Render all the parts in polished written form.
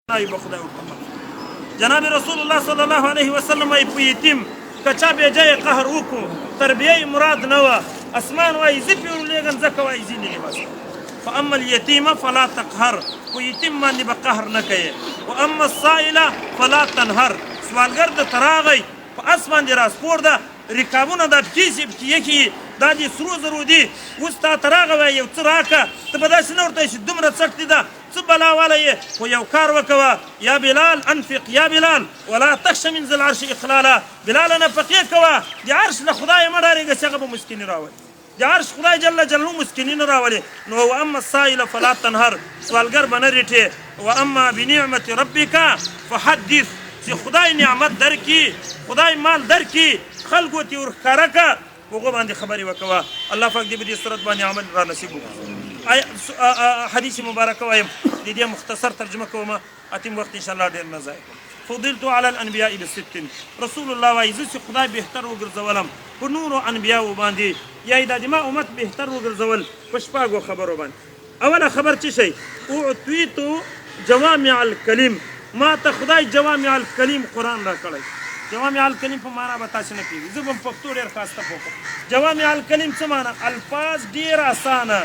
بخدای ورته جناب رسول الله صلی الله علیه وسلم ای په یتیم کچا به جای قهر وکړو تربیه مراد نه و اسمان وای زی پیور لګن زکه وای زی لګي بس فاما اليتيم فلا تقهر په یتیم باندې به قهر نه کوي واما السائل فلا تنهر سوالګر د تراغی په اسمان دی راسپور ده رکابونه د کیسې کې دا دي سرو زرو دي اوس تا تراغه وای یو څه راکه ته به داسې نه ورته شي دومره څټ دي ده څه بلا والا یې خو یو کار وکوه یا بلال انفق یا بلال ولا تخش من ذي العرش اخلالا بلال نفقې کوه د عرش له خدایه مه ډارېږه چې هغه به مسکیني راولي د عرش خدای جل جلاله مسکیني نه راولي نو واما السائل فلا تنهر سوالګر به نه ریټې واما بنعمت ربک فحدث چې خدای نعمت درکړي خدای مال درکړي خلکو ته ورښکاره که هغو باندې خبرې وکوه الله پاک دې په دې صورت باندې عمل را نصیب وکړي حدیث مبارکه وایم د دې مختصر ترجمه کوم اتم وخت انشاءالله ډېر نه ضایع فضلت على الانبیاء بست رسول الله وایي زه چې خدای بهتر وګرځولم په نورو انبیاو باندې یا یې د ما امت بهتر وګرځول په شپږو خبرو باندې اوله خبر څه شی اعطیتو جوامع الکلم ما ته خدای جوامع الکلم قرآن را کړی جوامع الکلم په معنا به تاسو نه پوهېږئ زه به په پښتو ډېر ښایسته پوه کړم جوامع الکلم څه معنا الفاظ ډېر اسانه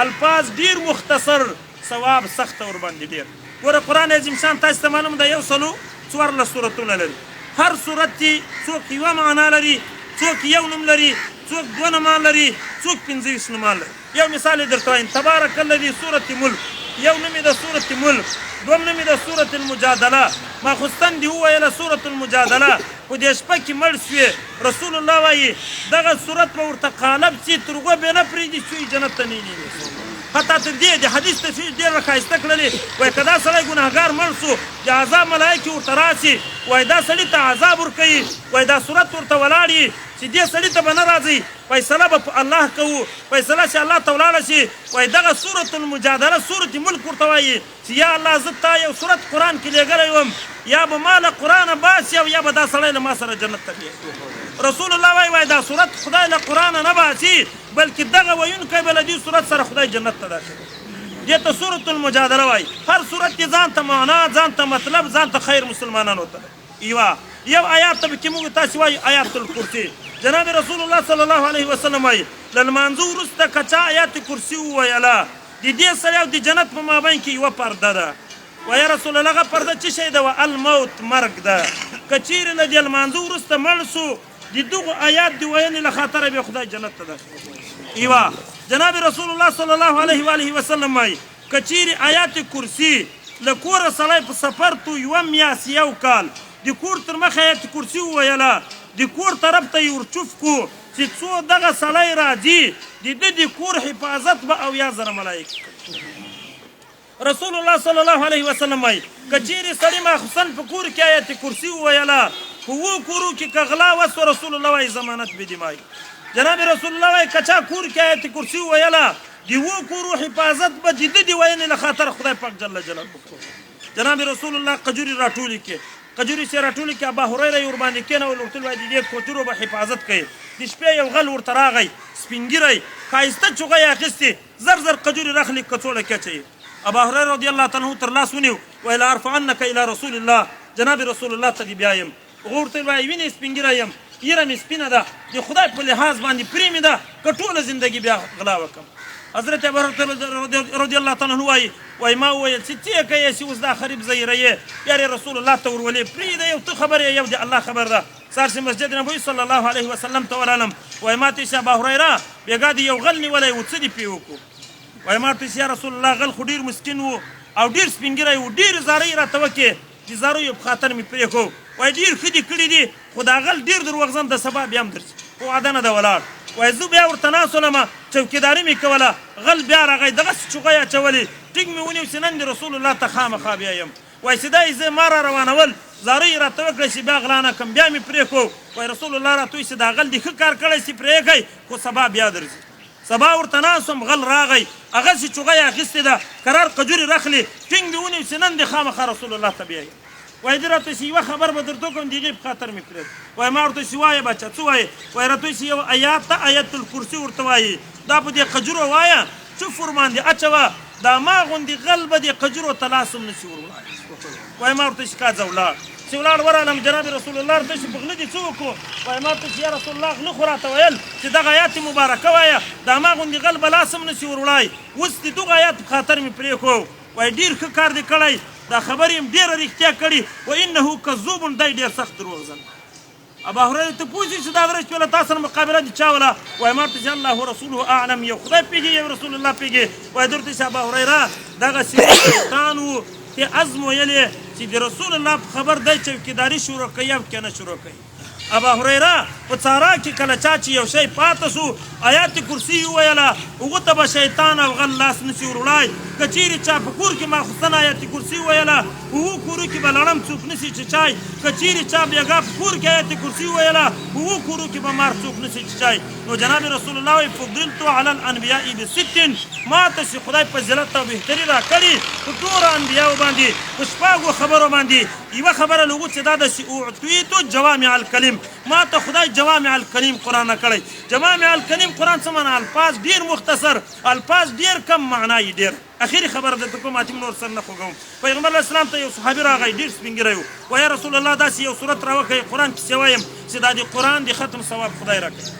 الفاظ ډېر مختصر ثواب سخته ورباندې ډېر ګوره قرآن عظیم شان تاسو ته معلوم ده 114 سورتونه لري هر سورت کې څوک یوه معنا لري څوک یو نوم لري څوک دوه نومان لري څوک 15 نومان لري یو مثال یې درته وایم تبارک الذي سورة ملک یو نوم یې د سورة ملک دوم نوم یې د سورة المجادله ماخوستن دې وویله سورة المجادله په دې شپه کې مړ شوې رسول الله وایي دغه صورت به ورته قالب چې تر اوږه بې نه پرېږدي چې جنت ته نه یې حتی تر دې د حدیث تفسیر ډېر ښایسته کړلې وایي که دا سړی ګناهګار مړ سو د عذاب ملایکې ورته راسي وایي دا سړي ته عذاب ورکوي وایي دا صورت ورته ولاړ وي چې دې سړي ته به نه راځي فیصله به په الله کوو فیصله چې الله ته ولاړه شي وایي دغه سورة المجادله سورة ملک ورته وایي چې یا الله زه تا یو صورت قرآن کې لېږلی وم یا به ما له قرآنه باسي او یا به دا سړی له ما سره جنت ته بیایي رسول الله وایي دا صورت خدای له قرآنه نه باسي بلکې دغه ویونکی به له دې صورت سره خدای جنت ته داخلوي دې ته سورة المجادله وایي هر صورت کې ځان ته معنا ځان ته مطلب ځان ته خیر مسلمانانو ته یو آیات ته پکې موږ تاسې وایو آیات الکرسي جناب رسول الله صلی الله علیه وسلم وایي له لمانځه وروسته که چا آیات کرسي وویله د دې سړي او د جنت په مابین کې یوه پرده ده وایه رسول الله هغه پرده څه شی ده الموت مرګ ده که چیرې له دې لمانځه وروسته مړ سو د دغو آیات د ویلې له خاطره بیا خدای جنت ته داخلوي جناب رسول الله صلی الله علیه وآله وسلم وایي که چیرې آیات کرسي له کوره سړی په سفر تو یوه میاشت یو کال د کور تر مخه آیات کرسي وویله د کور طرف ته یې ورچوف کو چې څو دغه سړی راځي د ده د کور حفاظت به اویا زره ملایکې رسول الله صلی الله علیه وسلم وایي که چیرې سړي ماخصن په کور کې آیت کرسي وویله په 7 کورو کې که غلا وسوه رسول الله وایي ضمانت بدمایي جناب رسول الله وایي که چا کور کې آیت کرسي وویله د 7 کورو حفاظت به د ده د ویلې له خاطره خدای پاک جل جلاله وکړي جناب رسول الله قجوري راټولې کې قجوري چې راټولې کې ابا هریره یې ورباندې کېنول ورته وایي د دې کوترو به حفاظت کوي د شپې یو غل ورته راغی سپین ږیری ښایسته چوغه یې اخیستې زر زر قجوري راخلي کڅوړه کې اچوي ابا هریره رضی الله تعالی عنه تر لاس ونیو وایي لارفعنک الی رسول الله جناب رسول الله ته دې بیایم هغه ورته وایي وینې سپین ږیری یم یره مې سپینه ده د خدای په لحاظ باندې پرې مې ده که ټوله زندګي بیا غلا وکړم حضرت ابو هريره رضی الله تعالی عنه وایي ما وویل چې څه کوې چې اوس دا خریب زیره یې یارې رسول الله ته ورولې پرېږده یو ته خبر یې یو د الله خبر ده سهار چې مسجد نبوي صلی الله علیه وسلم ته ورغلم وایي ما ته چې ابا هریره بېګا دې یو غل نیولی و څه دې پرې وکړو وایي ما ته چې یا رسول الله غل خو ډېر مسکین و او ډېر سپین ږیری و ډېر زاره یې راته وکړې د زارو یې په خاطر مې پرېښو وایي ډېر ښه دې کړي دي خو دا غل ډېر دروغجن د سبا بیا هم درځي خو واده نه ده ولاړ وایي زه بیا ورته ناست ولم چوکیداري مې کوله غل بیا راغی دغسې چوغه یې اچولې ټینګ مې ونیو چې نن د رسول الله ته خامخا بیا یم وایي چې دا یې زه ما را روانول زاره یې راته وکړه چې بیا غلا نه کړم بیا مې پرېښو وایي رسول الله راته وایي چې دا غل دې ښه کار کړی چې پرېږئ خو سبا بیا درځي سبا ورته ناست وم غل راغی هغسې چوغه یې اخیستې ده قرار قجورې راخلي ټینګ مې ونیو چې نن دې خامخا رسول الله ته بیا یم وایي دې راته چې یوه خبر به درته وکړم د هغې په خاطر مې پرېږد وایي ما ورته چې وایه بچه څه وایې وایي راته وایي چې یو آیات ته آیت الکرسي ورته وایي دا په دې قجورو وایه چوف ورباندې اچوه دا ما غوندې غل به د قجرو ته لاس هم نسي وروړی. وایي ما ورته چې کا ځه ولاړ چې ولاړ ورغلم جناب رسول الله ورته چې په غله دې څه وکړو؟ وایي ما ورته چې یا رسول الله غله خو راته ویل چې دغه آیات مبارکه وایه دا ما غوندې غل به لاس هم نسي وروړی. اوس د دغه آیات په خاطر مې پرېښو. وایي ډېر ښه کار دې کړی، دا خبرې هم ډېره رښتیا کړي. و انه کذوب دی ډېر سخت دروغجن. ابا هريره ته پوښتنه چې دا درس ولا تاسو سره مقابله دي چا ولا؟ وای ما ته چې الله ورسوله اعلم، یو خدای پیږي یو رسول الله پیږي. وای درته چې ابا هريره دغه شیطان وو چې عزم ویلې چې د رسول الله په خبر دی چوکیداري شروع کوي او کنه شروع کوي. ابا هريره په څارا کې کله چا چې یو شی پاته سو آیات کرسی ویله هغه ته به شیطان او غل لاس نشي وروړای. کچېرې چا په کور کې ماخصن آیات کرسی ویله هغه کور کې به لړم څوک نشي چچای. کچېرې چا بیګا په کور کې آیات کرسی ویله هغه کور کې به مار څوک نشي چچای. نو جناب رسول الله وی فضلت علی الانبیاء بست، ما ته چې خدای فضیلت او بهتري را کړي په ټولو انبیاو باندې په شپږو خبرو باندې. یوه خبره لغو چې دا ده چې اعطیتو جوامع الکلم، ما ته خدای جوامع الکلم قرآن کړی. جوامع الکلم قرآن څه معنا؟ الفاظ ډېر مختصر، الفاظ ډېر کم، معنا یې ډېر. اخري خبره درته کوم اتم نور سر نه خوږوم. پیغمبر علیه السلام ته یو صحابي راغی ډېر سپین ږیری و. وایي رسول الله داسې یو صورت راوښیه قرآن پسې وایم چې دا د قرآن د ختم ثواب خدای راکړي.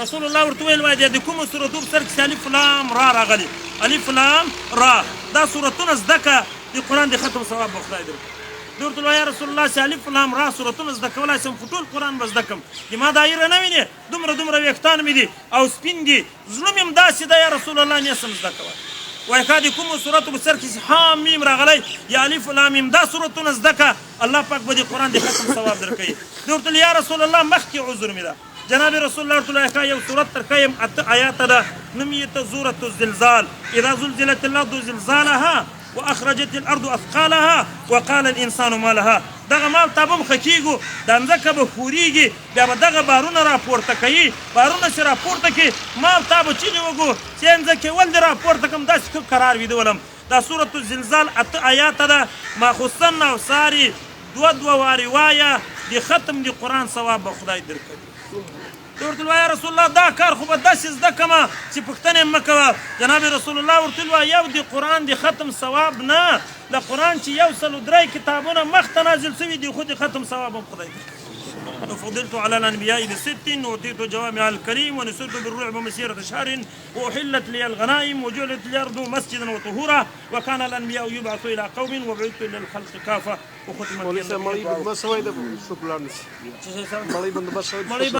رسول الله ورته ویل وایي د کومو صورتو په سر کې الف لام را راغلي، الف لام را، دا صورتونه زده که د قرآن د ختم ثواب به خدای درکړي. ده ورته ویل یا رسول الله چې الف لام را صورتونه زده کولی شم خو ټول قرآن به زده کړم. د ما دایره نه وینې دومره ویښتان مې دي او سپین دي، زړه مې هم داسې ده یا رسول الله نه سم زده کولی. وایي که د کومو صورتو په سر کې حام میم راغلی یا الف لام میم دا صورتونه زده که الله پاک به د قرآن د ختم ثواب درکوي. ده ورته یا رسول الله مخکې عذر مې ده. جناب رسول الله ورته وایي یو صورت درکویم 8 آیاته ده، نوم یې ته سورة الزلزال. اذا زلزلت الارض زلزالها واخرجت الارض اثقالها وقال الانسان ما لها. دغه ما ته به هم ښه کېږو، دا مځکه به ښورېږي، بیا به دغه بارونه راپورته کوي. بارونه چې راپورته کړي ما تا به چیغې وږو چې مځکې ول دې راپورته کړم داسې ښه قرار ویده ولم. دا سورة الزلزال 8 آیاته ده، ماخوستن او ساري دوه وارې وایه د ختم د قرآن ثواب به خدای درکوي. ورته وایي یا رسول الله دا کار خو به داسې زده کړمه چې پوښتنه یې مه کوه. جناب رسول الله ورته وایي یو د قرآن د ختم ثواب نه، د قرآن چې 103 کتابونه مخته نازل شوي دي خو د ختم ثواب هم خدای درکوي. فضلت على الانبياء بست واوتيت جوامع الكريم ونصرت بالرعب مسيره شهر واحلت لي الغنائم وجعلت الارض مسجدا وطهورا وكان الانبياء يبعثوا الى قوم وبعثت الى الخلق كافه وختم.